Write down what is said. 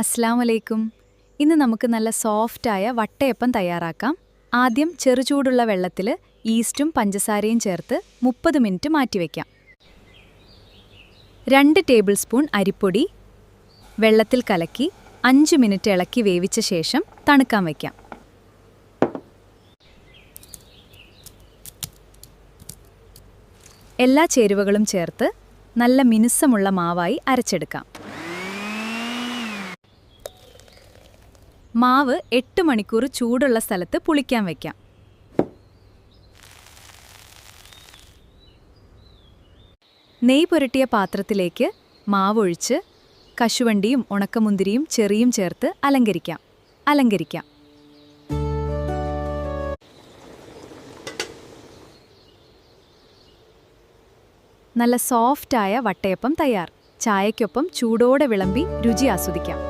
അസ്സലാമു അലൈക്കും. ഇന്ന് നമുക്ക് നല്ല സോഫ്റ്റായ വട്ടയപ്പം തയ്യാറാക്കാം. ആദ്യം ചെറുചൂടുള്ള വെള്ളത്തിൽ ഈസ്റ്റും പഞ്ചസാരയും ചേർത്ത് 30 മിനിറ്റ് മാറ്റിവെക്കാം. 2 ടേബിൾ സ്പൂൺ അരിപ്പൊടി വെള്ളത്തിൽ കലക്കി 5 മിനിറ്റ് ഇളക്കി വേവിച്ച ശേഷം തണുക്കാൻ വയ്ക്കാം. എല്ലാ ചേരുവകളും ചേർത്ത് നല്ല മിനുസമുള്ള മാവായി അരച്ചെടുക്കാം. മാവ് 8 മണിക്കൂർ ചൂടുള്ള സ്ഥലത്ത് പുളിക്കാൻ വയ്ക്കാം. നെയ്യ് പുരട്ടിയ പാത്രത്തിലേക്ക് മാവൊഴിച്ച് കശുവണ്ടിയും ഉണക്കമുന്തിരിയും ചെറിയും ചേർത്ത് അലങ്കരിക്കാം. നല്ല സോഫ്റ്റായ വട്ടയപ്പം തയ്യാർ. ചായയ്ക്കൊപ്പം ചൂടോടെ വിളമ്പി രുചി ആസ്വദിക്കാം.